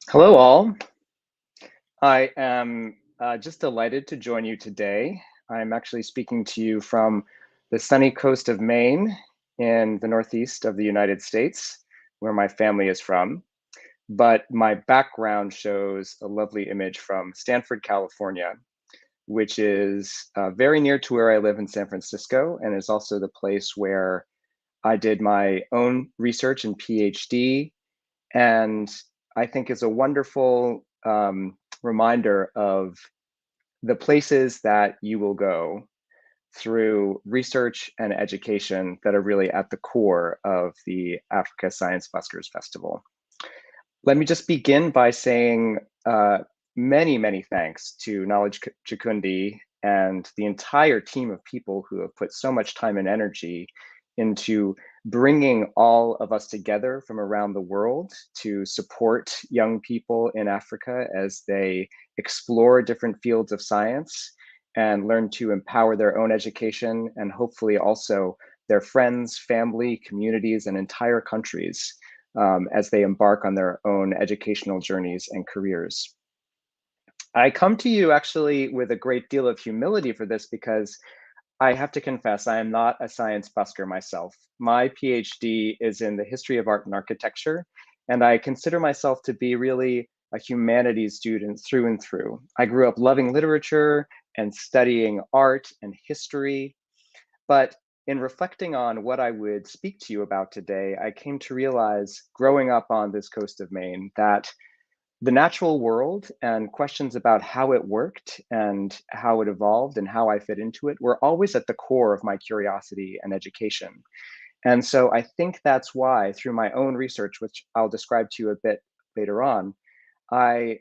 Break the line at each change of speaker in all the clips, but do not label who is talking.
Hello, all. I am just delighted to join you today. I'm actually speaking to you from the sunny coast of Maine in the Northeast of the United States, where my family is from. But my background shows a lovely image from Stanford, California, which is very near to where I live in San Francisco, and is also the place where I did my own research and PhD, and I think is a wonderful reminder of the places that you will go through research and education that are really at the core of the Africa Science Buskers Festival. Let me just begin by saying many, many thanks to Knowledge Chikundi and the entire team of people who have put so much time and energy into bringing all of us together from around the world to support young people in Africa as they explore different fields of science and learn to empower their own education and hopefully also their friends, family, communities, and entire countries as they embark on their own educational journeys and careers. I come to you actually with a great deal of humility for this because I have to confess, I am not a science busker myself. My PhD is in the history of art and architecture, and I consider myself to be really a humanities student through and through. I grew up loving literature and studying art and history, but in reflecting on what I would speak to you about today, I came to realize growing up on this coast of Maine that the natural world and questions about how it worked and how it evolved and how I fit into it were always at the core of my curiosity and education. And so I think that's why, through my own research, which I'll describe to you a bit later on, I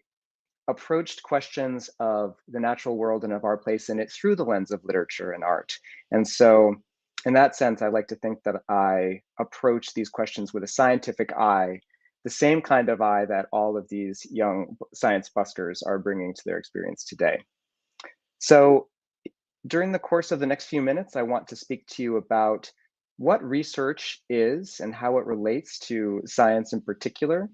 approached questions of the natural world and of our place in it through the lens of literature and art. And so, in that sense, I like to think that I approach these questions with a scientific eye, the same kind of eye that all of these young science buskers are bringing to their experience today. So, during the course of the next few minutes, I want to speak to you about what research is and how it relates to science in particular,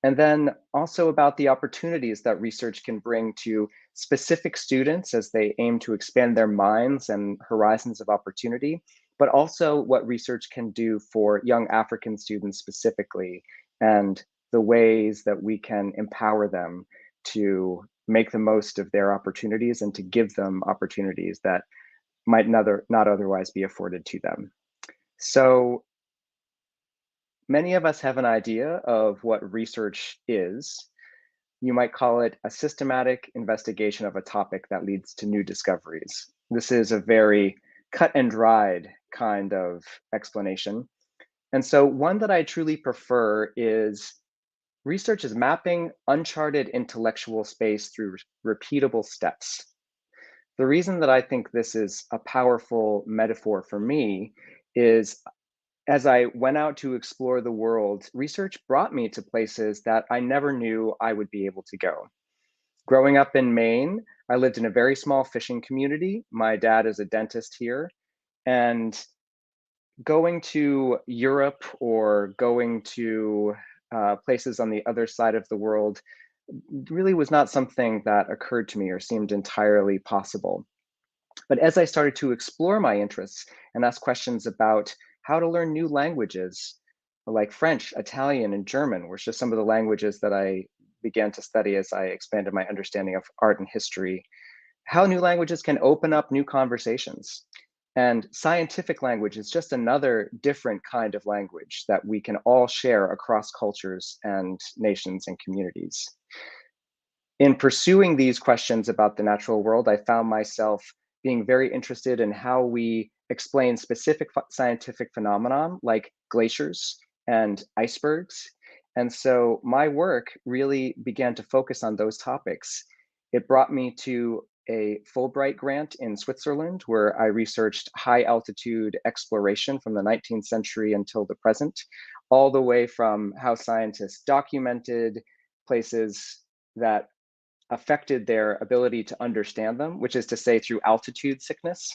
and then also about the opportunities that research can bring to specific students as they aim to expand their minds and horizons of opportunity, but also what research can do for young African students specifically, and the ways that we can empower them to make the most of their opportunities and to give them opportunities that might not otherwise be afforded to them. So many of us have an idea of what research is. You might call it a systematic investigation of a topic that leads to new discoveries. This is a very cut and dried kind of explanation. And so, one that I truly prefer is research is mapping uncharted intellectual space through repeatable steps. The reason that I think this is a powerful metaphor for me is as I went out to explore the world, research brought me to places that I never knew I would be able to go. Growing up in Maine, I lived in a very small fishing community. My dad is a dentist here. And going to Europe or going to places on the other side of the world really was not something that occurred to me or seemed entirely possible. But as I started to explore my interests and ask questions about how to learn new languages like French, Italian, and German, which are some of the languages that I began to study as I expanded my understanding of art and history, how new languages can open up new conversations. And scientific language is just another different kind of language that we can all share across cultures and nations and communities. In pursuing these questions about the natural world, I found myself being very interested in how we explain specific scientific phenomenon like glaciers and icebergs. And so my work really began to focus on those topics. It brought me to a Fulbright grant in Switzerland, where I researched high altitude exploration from the 19th century until the present, all the way from how scientists documented places that affected their ability to understand them, which is to say through altitude sickness.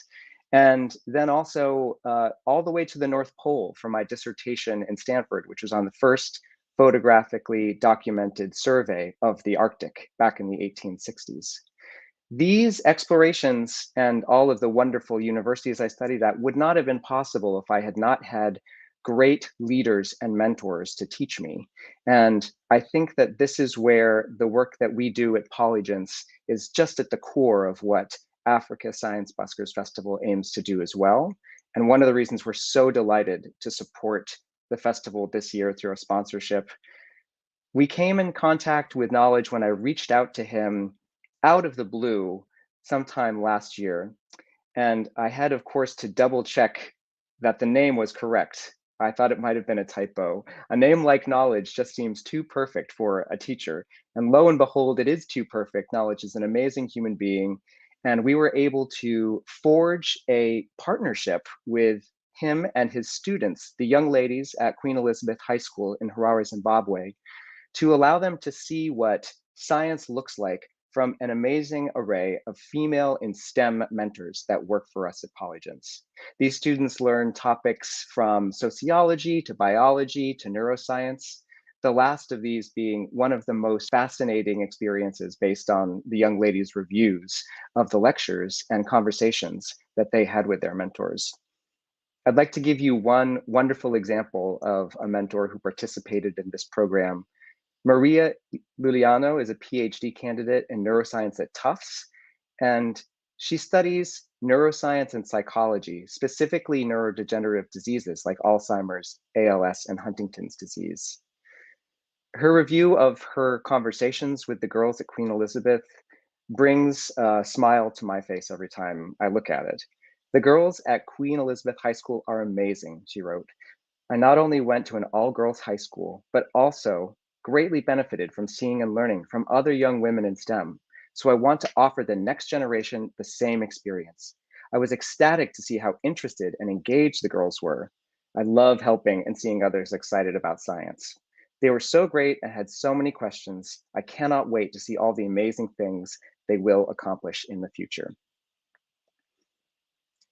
And then also all the way to the North Pole for my dissertation in Stanford, which was on the first photographically documented survey of the Arctic back in the 1860s. These explorations and all of the wonderful universities I studied at would not have been possible if I had not had great leaders and mentors to teach me. And I think that this is where the work that we do at Polygence is just at the core of what Africa Science Buskers Festival aims to do as well. And one of the reasons we're so delighted to support the festival this year through a sponsorship. We came in contact with Knowledge when I reached out to him out of the blue sometime last year. And I had, of course, to double check that the name was correct. I thought it might have been a typo. A name like Knowledge just seems too perfect for a teacher. And lo and behold, it is too perfect. Knowledge is an amazing human being. And we were able to forge a partnership with him and his students, the young ladies at Queen Elizabeth High School in Harare, Zimbabwe, to allow them to see what science looks like from an amazing array of female in STEM mentors that work for us at Polygence. These students learn topics from sociology to biology to neuroscience, the last of these being one of the most fascinating experiences based on the young ladies' reviews of the lectures and conversations that they had with their mentors. I'd like to give you one wonderful example of a mentor who participated in this program. Maria Luliano is a PhD candidate in neuroscience at Tufts, and she studies neuroscience and psychology, specifically neurodegenerative diseases like Alzheimer's, ALS, and Huntington's disease. Her review of her conversations with the girls at Queen Elizabeth brings a smile to my face every time I look at it. The girls at Queen Elizabeth High School are amazing, she wrote. I not only went to an all-girls high school, but also greatly benefited from seeing and learning from other young women in STEM. So I want to offer the next generation the same experience. I was ecstatic to see how interested and engaged the girls were. I love helping and seeing others excited about science. They were so great and had so many questions. I cannot wait to see all the amazing things they will accomplish in the future.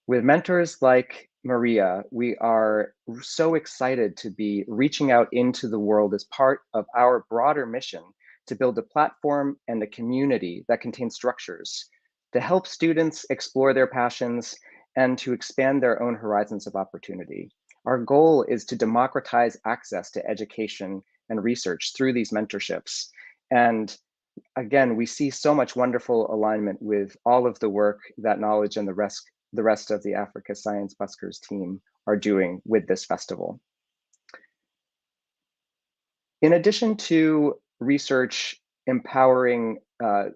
With mentors like Maria, we are so excited to be reaching out into the world as part of our broader mission to build a platform and a community that contains structures to help students explore their passions and to expand their own horizons of opportunity. Our goal is to democratize access to education and research through these mentorships. And again, we see so much wonderful alignment with all of the work that Knowledge and the rest of the Africa Science Buskers team are doing with this festival. In addition to research empowering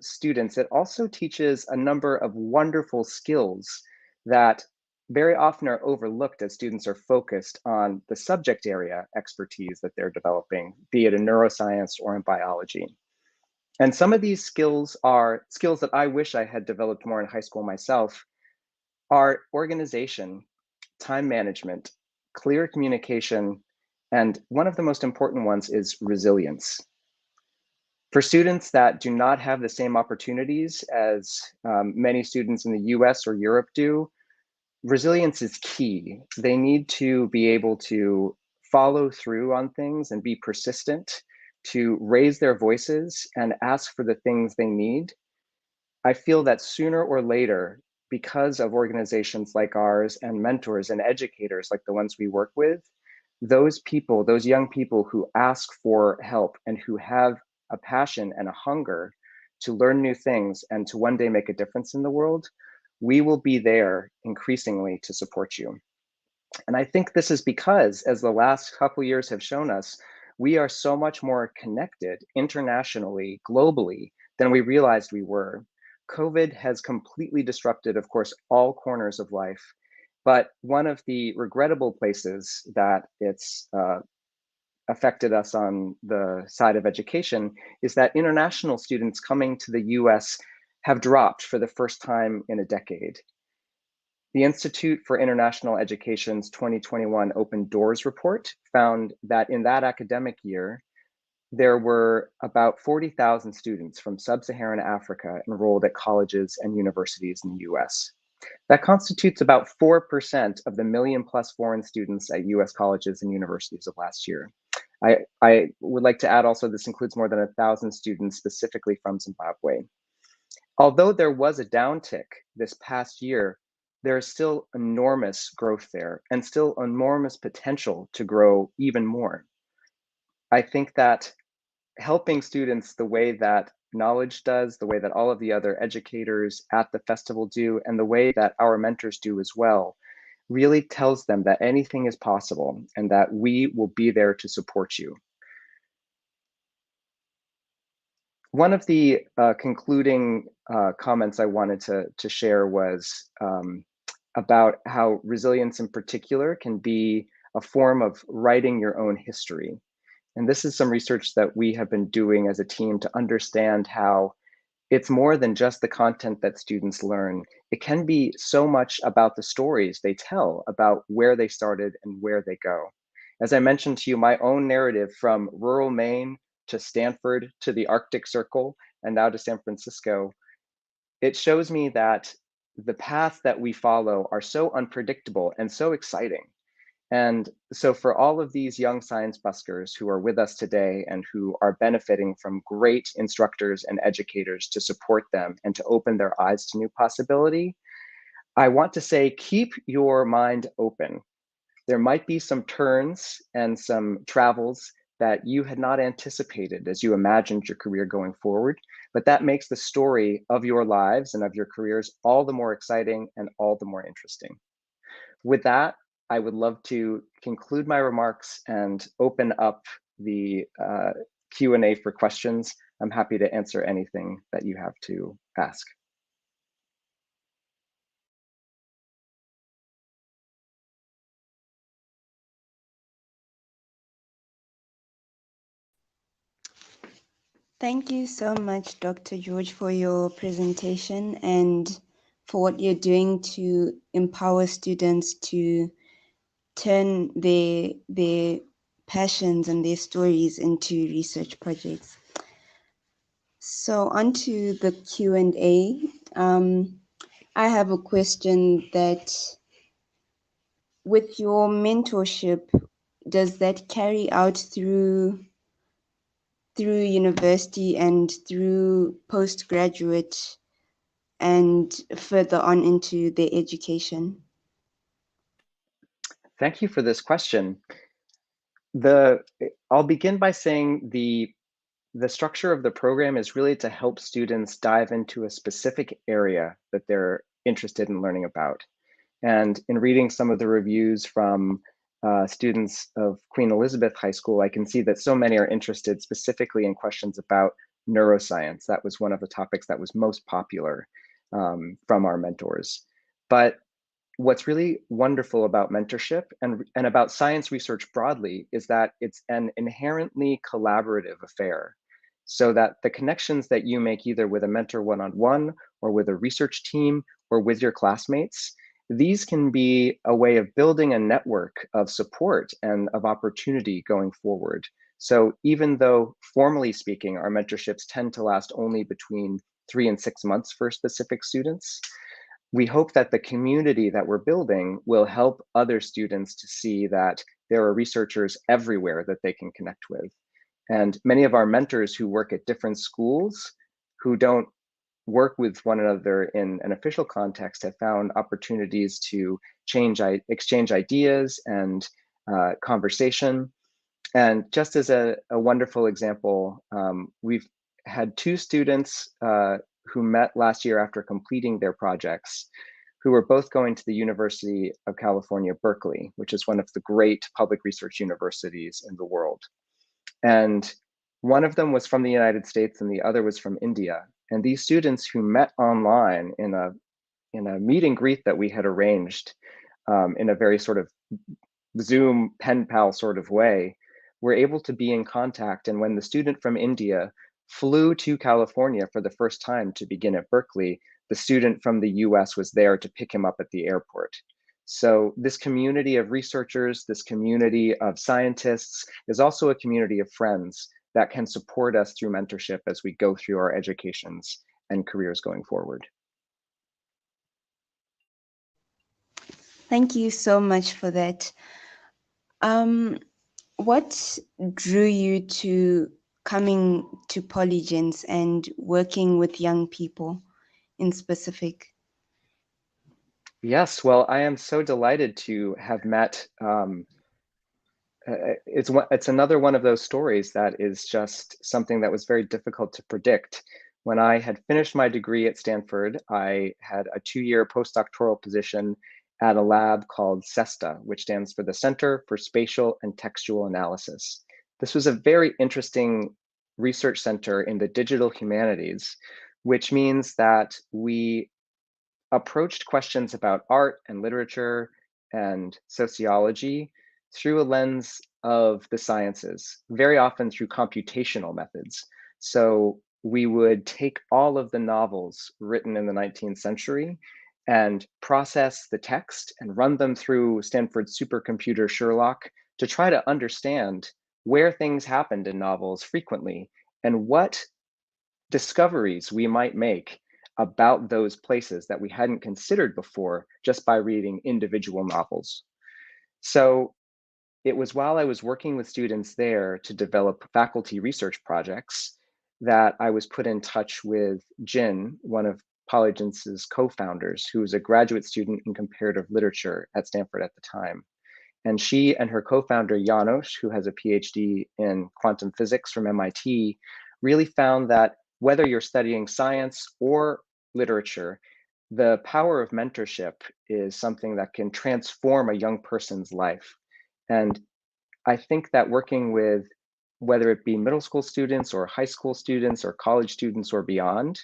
students, it also teaches a number of wonderful skills that very often are overlooked as students are focused on the subject area expertise that they're developing, be it in neuroscience or in biology. And some of these skills are skills that I wish I had developed more in high school myself, are organization, time management, clear communication, and one of the most important ones is resilience. For students that do not have the same opportunities as many students in the US or Europe do, resilience is key. They need to be able to follow through on things and be persistent, to raise their voices and ask for the things they need. I feel that sooner or later, because of organizations like ours and mentors and educators like the ones we work with, those people, those young people who ask for help and who have a passion and a hunger to learn new things and to one day make a difference in the world, we will be there increasingly to support you. And I think this is because, as the last couple years have shown us, we are so much more connected internationally, globally, than we realized we were. COVID has completely disrupted, of course, all corners of life. But one of the regrettable places that it's affected us on the side of education is that international students coming to the US have dropped for the first time in a decade. The Institute for International Education's 2021 Open Doors report found that in that academic year, there were about 40,000 students from sub-Saharan Africa enrolled at colleges and universities in the US. That constitutes about 4% of the million plus foreign students at US colleges and universities of last year. I would like to add also, this includes more than 1,000 students specifically from Zimbabwe. Although there was a downtick this past year, there is still enormous growth there and still enormous potential to grow even more. I think that helping students the way that Knowledge does, the way that all of the other educators at the festival do, and the way that our mentors do as well, really tells them that anything is possible and that we will be there to support you. One of the concluding comments I wanted to share was about how resilience in particular can be a form of writing your own history. And this is some research that we have been doing as a team to understand how it's more than just the content that students learn. It can be so much about the stories they tell about where they started and where they go. As I mentioned to you, my own narrative from rural Maine to Stanford to the Arctic Circle and now to San Francisco, it shows me that the paths that we follow are so unpredictable and so exciting. And so for all of these young science buskers who are with us today and who are benefiting from great instructors and educators to support them and to open their eyes to new possibility, I want to say, keep your mind open. There might be some turns and some travels that you had not anticipated as you imagined your career going forward, but that makes the story of your lives and of your careers all the more exciting and all the more interesting. With that, I would love to conclude my remarks and open up the Q&A for questions. I'm happy to answer anything that you have to ask.
Thank you so much, Dr. George, for your presentation and for what you're doing to empower students to turn their passions and their stories into research projects. So on to the Q&A. I have a question that with your mentorship, does that carry out through university and through postgraduate and further on into their education?
Thank you for this question. I'll begin by saying the structure of the program is really to help students dive into a specific area that they're interested in learning about. And in reading some of the reviews from students of Queen Elizabeth High School, I can see that so many are interested specifically in questions about neuroscience. That was one of the topics that was most popular from our mentors. But what's really wonderful about mentorship and about science research broadly is that it's an inherently collaborative affair. So that the connections that you make either with a mentor one-on-one or with a research team or with your classmates, these can be a way of building a network of support and of opportunity going forward. So even though formally speaking, our mentorships tend to last only between 3 and 6 months for specific students, we hope that the community that we're building will help other students to see that there are researchers everywhere that they can connect with. And many of our mentors who work at different schools who don't work with one another in an official context have found opportunities to exchange ideas and conversation. And just as a wonderful example, we've had 2 students who met last year after completing their projects, who were both going to the University of California, Berkeley, which is one of the great public research universities in the world. And one of them was from the United States and the other was from India. And these students who met online in a meet and greet that we had arranged in a very sort of Zoom pen pal sort of way, were able to be in contact. And when the student from India flew to California for the first time to begin at Berkeley, the student from the US was there to pick him up at the airport. So this community of researchers, this community of scientists is also a community of friends that can support us through mentorship as we go through our educations and careers going forward.
Thank you so much for that. what drew you to coming to Polygens and working with young people in specific?
Yes, well, I am so delighted to have met. It's another one of those stories that is just something that was very difficult to predict. When I had finished my degree at Stanford, I had a 2-year postdoctoral position at a lab called CESTA, which stands for the Center for Spatial and Textual Analysis. This was a very interesting research center in the digital humanities, which means that we approached questions about art and literature and sociology through a lens of the sciences, very often through computational methods. So we would take all of the novels written in the 19th century and process the text and run them through Stanford's supercomputer Sherlock to try to understand where things happened in novels frequently and what discoveries we might make about those places that we hadn't considered before just by reading individual novels. So it was while I was working with students there to develop faculty research projects that I was put in touch with Jin, one of Polygens's co-founders, who was a graduate student in comparative literature at Stanford at the time. And she and her co-founder Janos, who has a PhD in quantum physics from MIT, really found that whether you're studying science or literature, the power of mentorship is something that can transform a young person's life. And I think that working with whether it be middle school students or high school students or college students or beyond,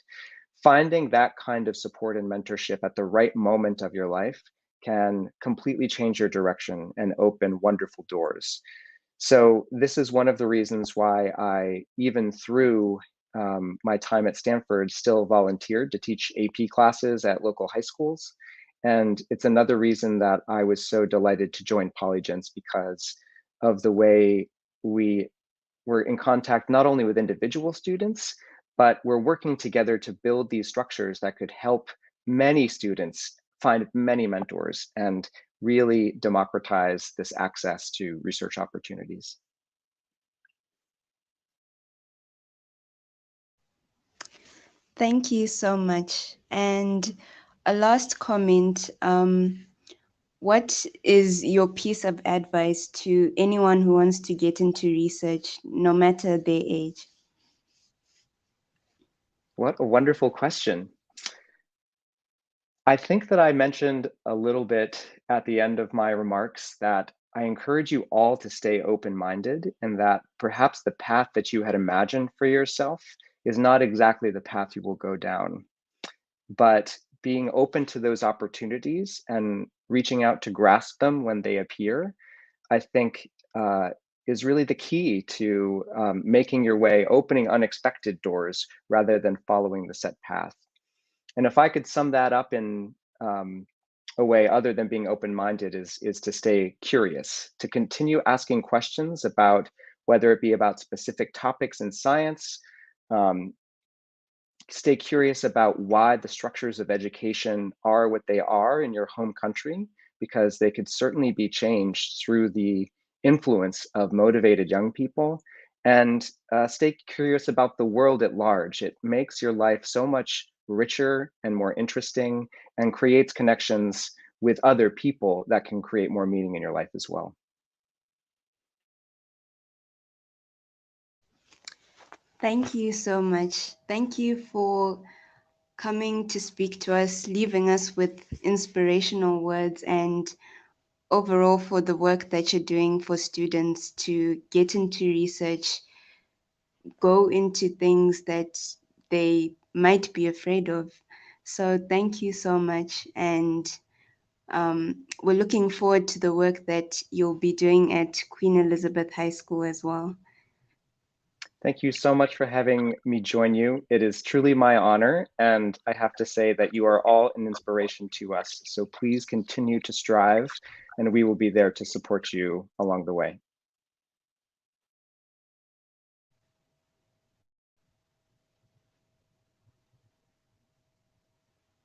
finding that kind of support and mentorship at the right moment of your life can completely change your direction and open wonderful doors. So this is one of the reasons why I, even through my time at Stanford, still volunteered to teach AP classes at local high schools. And it's another reason that I was so delighted to join Polygens, because of the way we were in contact not only with individual students, but we're working together to build these structures that could help many students find many mentors and really democratize this access to research opportunities.
Thank you so much. And a last comment. What is your piece of advice to anyone who wants to get into research, no matter their age?
What a wonderful question. I think that I mentioned a little bit at the end of my remarks that I encourage you all to stay open-minded, and that perhaps the path that you had imagined for yourself is not exactly the path you will go down. But being open to those opportunities and reaching out to grasp them when they appear, I think is really the key to making your way, opening unexpected doors rather than following the set path. And if I could sum that up in a way other than being open-minded is to stay curious, to continue asking questions about whether it be about specific topics in science, um, stay curious about why the structures of education are what they are in your home country, because they could certainly be changed through the influence of motivated young people. And stay curious about the world at large. It makes your life so much richer and more interesting and creates connections with other people that can create more meaning in your life as well.
Thank you so much. Thank you for coming to speak to us, leaving us with inspirational words, and overall for the work that you're doing for students to get into research, go into things that they might be afraid of. So thank you so much. And we're looking forward to the work that you'll be doing at Queen Elizabeth High School as well.
Thank you so much for having me join you. It is truly my honor, and I have to say that you are all an inspiration to us. So please continue to strive, and we will be there to support you along the way.